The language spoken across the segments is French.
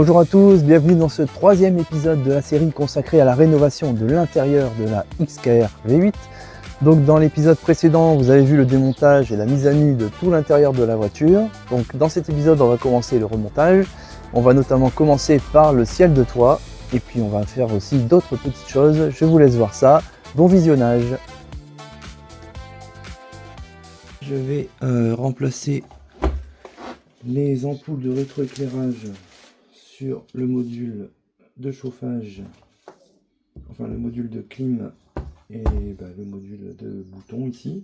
Bonjour à tous, bienvenue dans ce troisième épisode de la série consacrée à la rénovation de l'intérieur de la XKR V8. Donc dans l'épisode précédent, vous avez vu le démontage et la mise à nu de tout l'intérieur de la voiture. Donc dans cet épisode, on va commencer le remontage. On va notamment commencer par le ciel de toit et puis on va faire aussi d'autres petites choses. Je vous laisse voir ça. Bon visionnage. Je vais remplacer les ampoules de rétroéclairage sur le module de chauffage, enfin le module de clim et le module de bouton ici.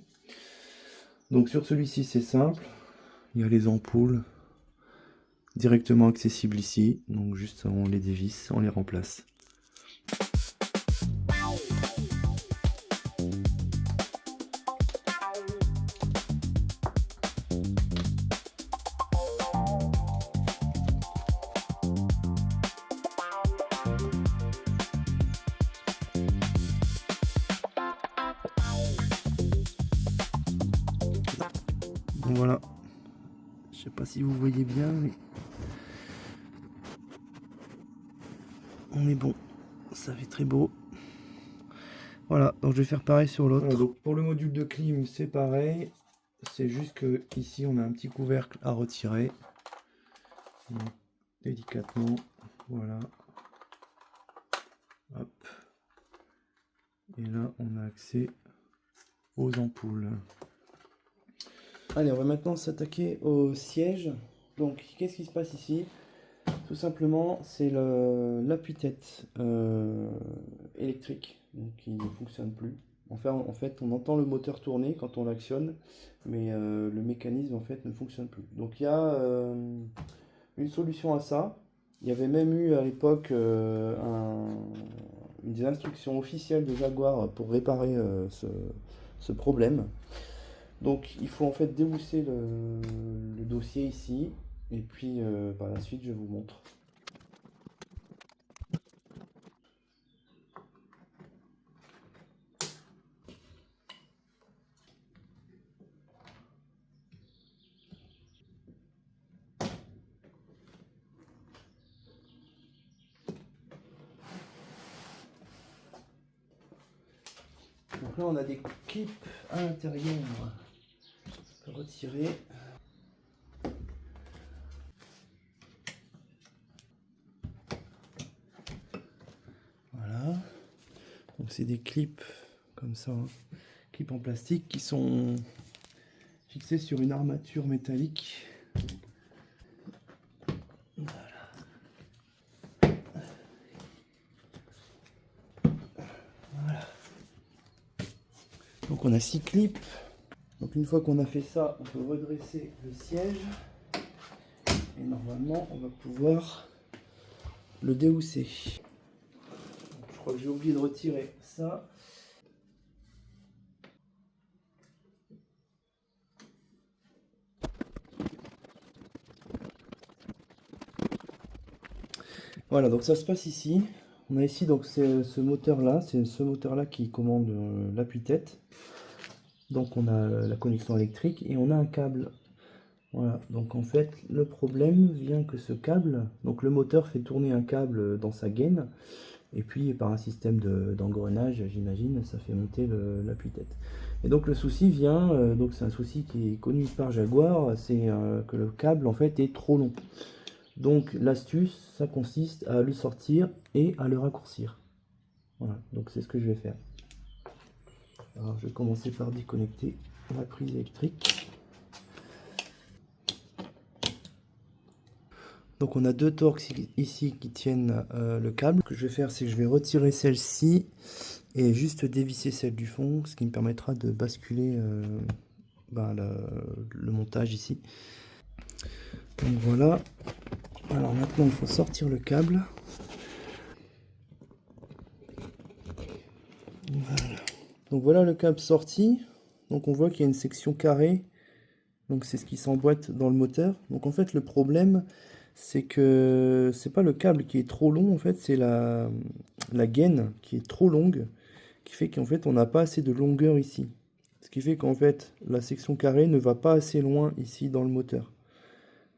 Donc sur celui-ci c'est simple, il y a les ampoules directement accessibles ici, donc juste on les dévisse, on les remplace. Donc voilà, je sais pas si vous voyez bien, mais on est bon, ça fait très beau. Voilà, donc je vais faire pareil sur l'autre. Voilà, donc pour le module de clim, c'est pareil, c'est juste que ici on a un petit couvercle à retirer. Donc, délicatement, voilà. Hop. Et là, on a accès aux ampoules. Allez, on va maintenant s'attaquer au siège. Donc, qu'est-ce qui se passe ici? Tout simplement, c'est l'appui-tête électrique donc, qui ne fonctionne plus. En fait, on entend le moteur tourner quand on l'actionne, mais le mécanisme en fait ne fonctionne plus. Donc, il y a une solution à ça. Il y avait même eu à l'époque une des instructions officielles de Jaguar pour réparer ce problème. Donc il faut en fait débousser le dossier ici et puis par la suite je vous montre. Donc là on a des clips à l'intérieur à retirer. Voilà. Donc c'est des clips comme ça, hein. Clips en plastique qui sont fixés sur une armature métallique. Voilà. Voilà. Donc on a 6 clips. Donc une fois qu'on a fait ça, on peut redresser le siège et normalement on va pouvoir le déhousser. Donc, je crois que j'ai oublié de retirer ça. Voilà, donc ça se passe ici. On a ici donc ce moteur là, c'est ce moteur là qui commande l'appui-tête. Donc on a la connexion électrique et on a un câble. Voilà, donc en fait le problème vient que ce câble, donc le moteur fait tourner un câble dans sa gaine et puis par un système d'engrenage, j'imagine, ça fait monter l'appui-tête. Et donc le souci vient, donc c'est un souci qui est connu par Jaguar, c'est que le câble en fait est trop long. Donc l'astuce, ça consiste à le sortir et à le raccourcir. Voilà, donc c'est ce que je vais faire. Alors je vais commencer par déconnecter la prise électrique. Donc on a deux torques ici qui tiennent le câble. Ce que je vais faire, c'est que je vais retirer celle-ci et juste dévisser celle du fond, ce qui me permettra de basculer le montage ici. Donc voilà. Alors maintenant, il faut sortir le câble. Voilà. Donc voilà le câble sorti. Donc on voit qu'il y a une section carrée. Donc c'est ce qui s'emboîte dans le moteur. Donc en fait le problème c'est que c'est pas le câble qui est trop long, en fait c'est la gaine qui est trop longue, qui fait qu'en fait on n'a pas assez de longueur ici. Ce qui fait qu'en fait la section carrée ne va pas assez loin ici dans le moteur.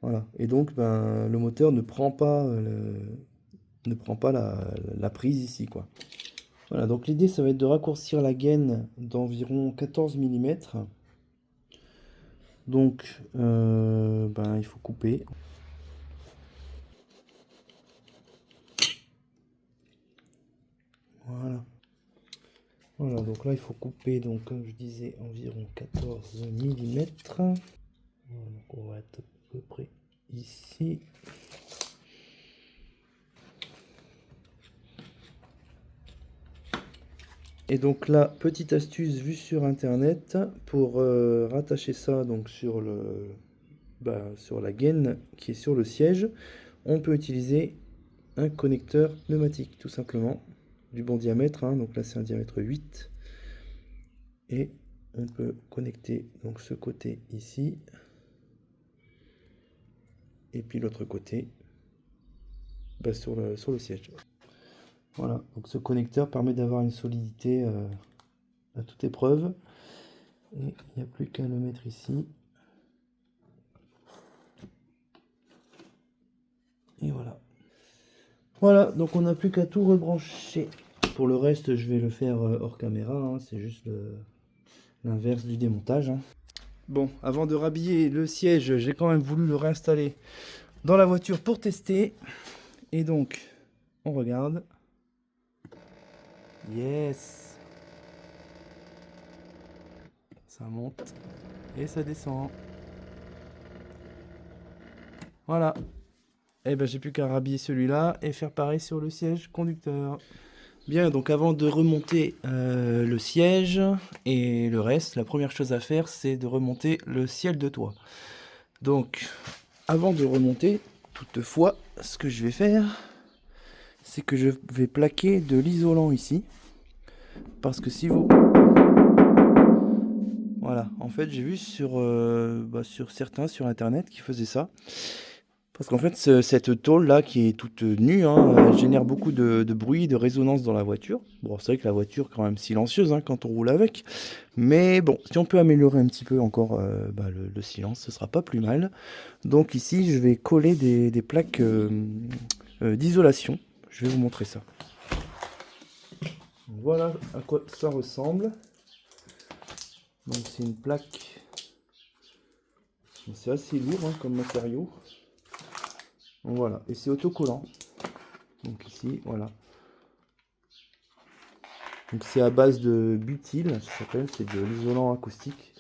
Voilà. Et donc, ben, le moteur ne prend pas, la prise ici, quoi. Voilà, donc l'idée, ça va être de raccourcir la gaine d'environ 14 mm. Donc, ben, il faut couper. Voilà. Voilà, donc là, il faut couper, donc, comme je disais, environ 14 mm. Voilà, donc on va être à peu près ici. Et donc là, petite astuce vue sur internet pour rattacher ça donc sur la gaine qui est sur le siège, on peut utiliser un connecteur pneumatique tout simplement du bon diamètre, hein. Donc là c'est un diamètre 8 et on peut connecter donc ce côté ici et puis l'autre côté sur le siège. Voilà, donc ce connecteur permet d'avoir une solidité à toute épreuve. Et il n'y a plus qu'à le mettre ici. Et voilà. Voilà, donc on n'a plus qu'à tout rebrancher. Pour le reste, je vais le faire hors caméra, hein. C'est juste l'inverse du démontage, hein. Bon, avant de rhabiller le siège, j'ai quand même voulu le réinstaller dans la voiture pour tester. Et donc, on regarde. Yes! Ça monte et ça descend. Voilà. Et ben j'ai plus qu'à rhabiller celui-là et faire pareil sur le siège conducteur. Bien, donc avant de remonter le siège et le reste, la première chose à faire, c'est de remonter le ciel de toit. Donc, avant de remonter, toutefois, ce que je vais faire, c'est que je vais plaquer de l'isolant ici. Parce que si vous... Voilà, en fait, j'ai vu sur certains sur internet qui faisaient ça. Parce qu'en fait, cette tôle-là, qui est toute nue, hein, elle génère beaucoup de bruit, de résonance dans la voiture. Bon, c'est vrai que la voiture est quand même silencieuse, hein, quand on roule avec. Mais bon, si on peut améliorer un petit peu encore le silence, ce sera pas plus mal. Donc ici, je vais coller des plaques d'isolation. Je vais vous montrer ça. Voilà à quoi ça ressemble. Donc c'est une plaque... C'est assez lourd, hein, comme matériau. Voilà, et c'est autocollant. Donc ici, voilà. Donc c'est à base de butyl, ça s'appelle, c'est de l'isolant acoustique.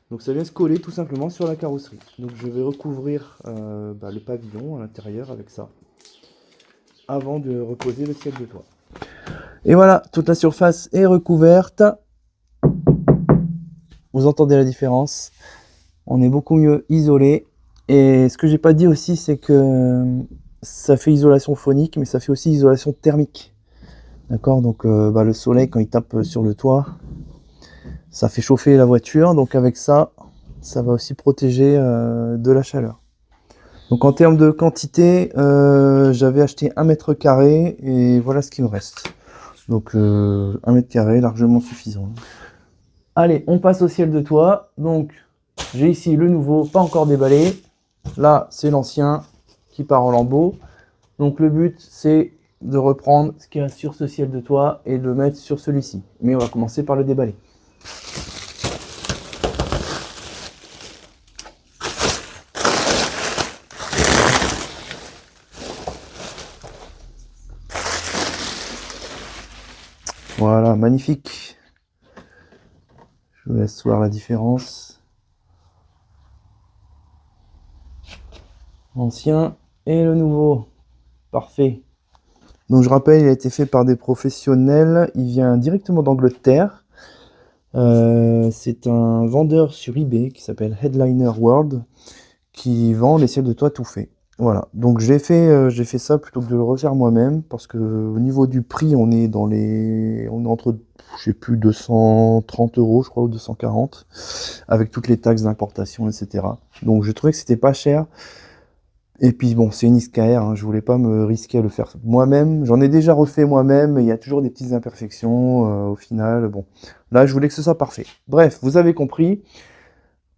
Donc ça vient se coller tout simplement sur la carrosserie. Donc je vais recouvrir le pavillon à l'intérieur avec ça, avant de reposer le ciel de toit. Et voilà, toute la surface est recouverte. Vous entendez la différence. On est beaucoup mieux isolé. Et ce que j'ai pas dit aussi, c'est que ça fait isolation phonique, mais ça fait aussi isolation thermique. D'accord, donc le soleil, quand il tape sur le toit, ça fait chauffer la voiture. Donc avec ça, ça va aussi protéger de la chaleur. Donc en termes de quantité, j'avais acheté 1 mètre carré et voilà ce qu'il me reste. Donc 1 mètre carré, largement suffisant. Allez, on passe au ciel de toit. Donc j'ai ici le nouveau, pas encore déballé. Là, c'est l'ancien qui part en lambeaux. Donc le but, c'est de reprendre ce qu'il y a sur ce ciel de toit et de le mettre sur celui-ci. Mais on va commencer par le déballer. Voilà, magnifique. Je vous laisse voir la différence. L'ancien et le nouveau. Parfait. Donc je rappelle, il a été fait par des professionnels. Il vient directement d'Angleterre. C'est un vendeur sur eBay qui s'appelle Headliner World qui vend les ciels de toit tout fait. Voilà, donc j'ai fait ça plutôt que de le refaire moi-même parce que au niveau du prix, on est entre, je sais plus, 230 € je crois, ou 240 avec toutes les taxes d'importation, etc. Donc je trouvais que c'était pas cher. Et puis bon, c'est une XKR, hein, je voulais pas me risquer à le faire moi-même. J'en ai déjà refait moi-même, mais il y a toujours des petites imperfections au final. Bon, là je voulais que ce soit parfait. Bref, vous avez compris.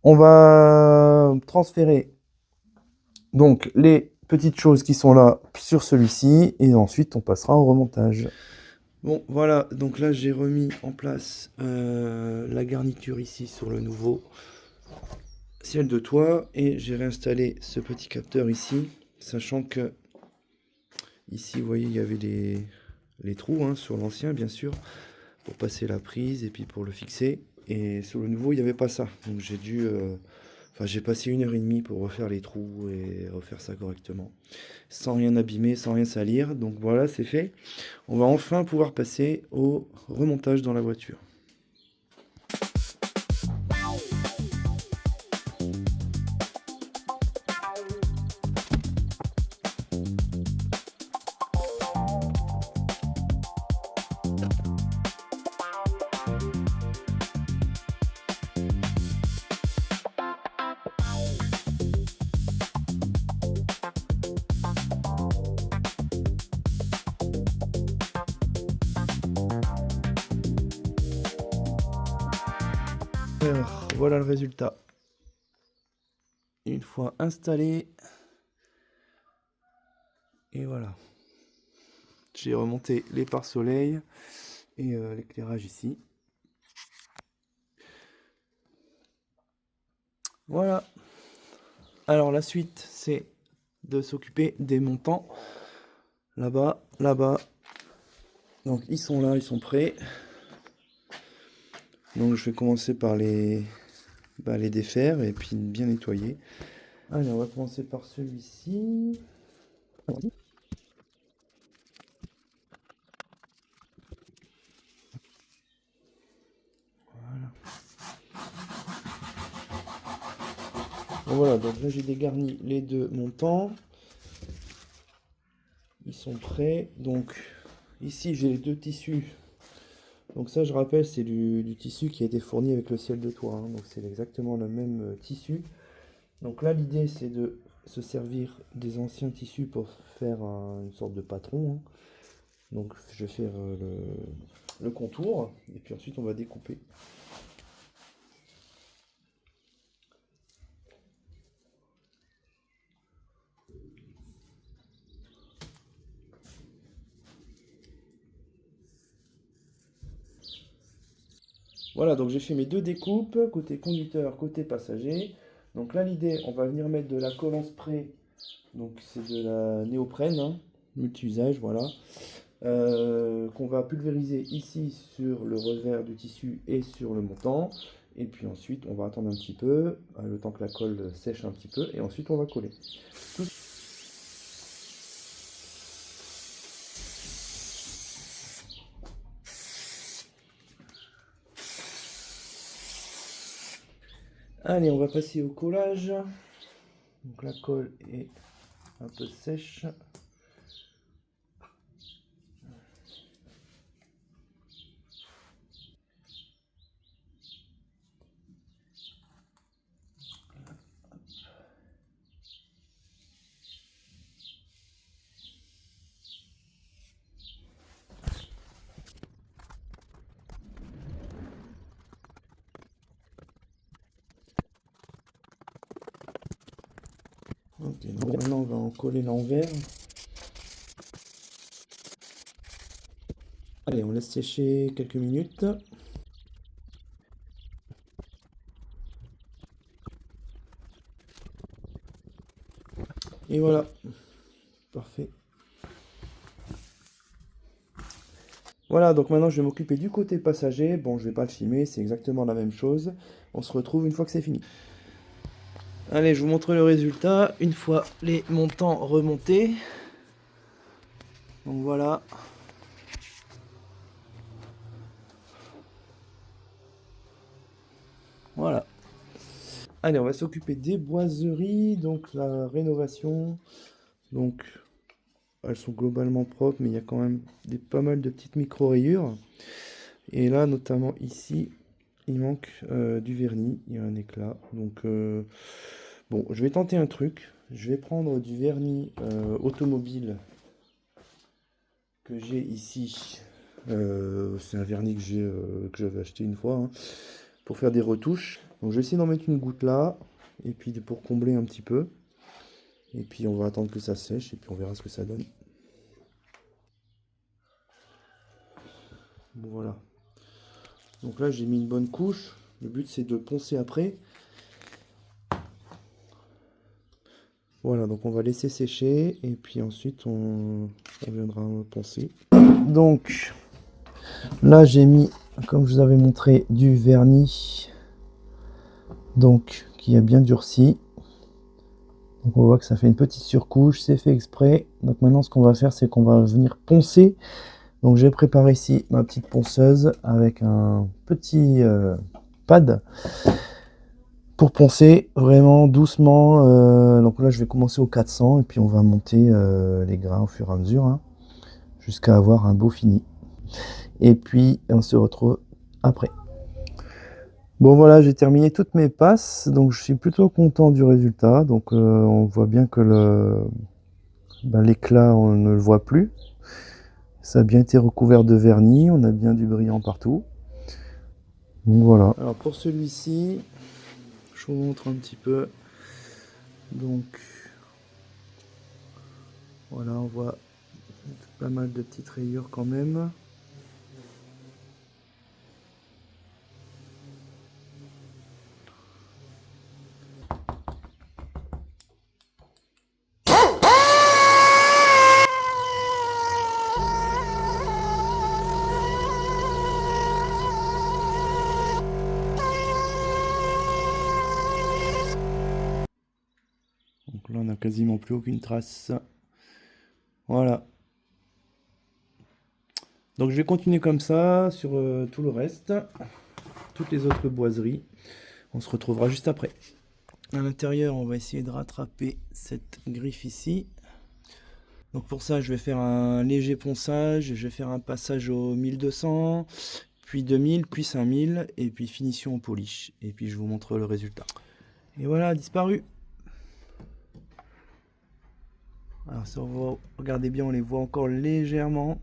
On va transférer Donc les petites choses qui sont là sur celui-ci et ensuite on passera au remontage. Bon voilà, donc là j'ai remis en place la garniture ici sur le nouveau ciel de toit et j'ai réinstallé ce petit capteur ici, sachant que ici vous voyez il y avait les trous hein, sur l'ancien bien sûr pour passer la prise et puis pour le fixer, et sur le nouveau il n'y avait pas ça, donc j'ai dû enfin j'ai passé 1 heure et demie pour refaire les trous et refaire ça correctement sans rien abîmer, sans rien salir. Donc voilà, c'est fait. On va enfin pouvoir passer au remontage dans la voiture. Alors, voilà le résultat. Une fois installé, et voilà. J'ai remonté les pare-soleil et l'éclairage ici. Voilà. Alors la suite, c'est de s'occuper des montants. Là-bas, là-bas. Donc ils sont là, ils sont prêts. Donc je vais commencer par les défaire et puis bien nettoyer. Allez, on va commencer par celui-ci. Voilà. Bon, voilà, donc là j'ai dégarni les deux montants. Ils sont prêts. Donc ici j'ai les deux tissus. Donc ça je rappelle c'est du tissu qui a été fourni avec le ciel de toit, hein. Donc c'est exactement le même tissu. Donc là l'idée c'est de se servir des anciens tissus pour faire une sorte de patron, hein. Donc je vais faire le contour et puis ensuite on va découper. Voilà, donc j'ai fait mes deux découpes, côté conducteur, côté passager. Donc là l'idée, on va venir mettre de la colle en spray, donc c'est de la néoprène, hein, multi-usage, voilà. Qu'on va pulvériser ici sur le revers du tissu et sur le montant. Et puis ensuite, on va attendre un petit peu, le temps que la colle sèche un petit peu, et ensuite on va coller. Allez, on va passer au collage. Donc la colle est un peu sèche. Ok, donc maintenant on va en coller l'envers. Allez, on laisse sécher quelques minutes. Et voilà, parfait. Voilà, donc maintenant je vais m'occuper du côté passager. Bon, je vais pas le filmer, c'est exactement la même chose. On se retrouve une fois que c'est fini. Allez, je vous montre le résultat. Une fois les montants remontés. Donc voilà. Voilà. Allez, on va s'occuper des boiseries. Donc la rénovation. Donc elles sont globalement propres, mais il y a quand même pas mal de petites micro-rayures. Et là, notamment ici, il manque du vernis. Il y a un éclat. Donc bon, je vais tenter un truc. Je vais prendre du vernis automobile que j'ai ici. C'est un vernis que j'avais acheté une fois, hein, pour faire des retouches. Donc je vais essayer d'en mettre une goutte là, et puis pour combler un petit peu. Et puis on va attendre que ça sèche et puis on verra ce que ça donne. Bon, voilà. Donc là j'ai mis une bonne couche. Le but c'est de poncer après. Voilà, donc on va laisser sécher et puis ensuite on viendra poncer. Donc là j'ai mis, comme je vous avais montré, du vernis, donc qui a bien durci. Donc on voit que ça fait une petite surcouche, c'est fait exprès. Donc maintenant ce qu'on va faire, c'est qu'on va venir poncer. Donc j'ai préparé ici ma petite ponceuse avec un petit pad pour poncer vraiment doucement. Donc là je vais commencer au 400 et puis on va monter les grains au fur et à mesure, hein, jusqu'à avoir un beau fini. Et puis on se retrouve après. Bon voilà, j'ai terminé toutes mes passes, donc je suis plutôt content du résultat. Donc on voit bien que l'éclat on ne le voit plus. Ça a bien été recouvert de vernis, on a bien du brillant partout. Donc voilà. Alors pour celui-ci, je vous montre un petit peu. Donc voilà, on voit pas mal de petites rayures quand même. Donc là on n'a quasiment plus aucune trace. Voilà. Donc je vais continuer comme ça sur tout le reste, toutes les autres boiseries. On se retrouvera juste après. À l'intérieur, on va essayer de rattraper cette griffe ici. Donc pour ça, je vais faire un léger ponçage. Je vais faire un passage au 1200, puis 2000, puis 5000, et puis finition au polish. Et puis je vous montre le résultat. Et voilà, disparu. Alors si on voit, regardez bien, on les voit encore légèrement.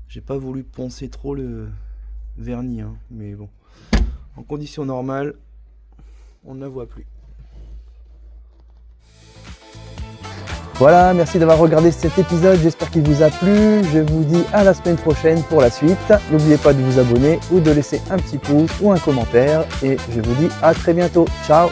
J'ai pas voulu poncer trop le vernis, hein, mais bon, en conditions normales, on ne la voit plus. Voilà, merci d'avoir regardé cet épisode, j'espère qu'il vous a plu. Je vous dis à la semaine prochaine pour la suite. N'oubliez pas de vous abonner ou de laisser un petit pouce ou un commentaire. Et je vous dis à très bientôt. Ciao!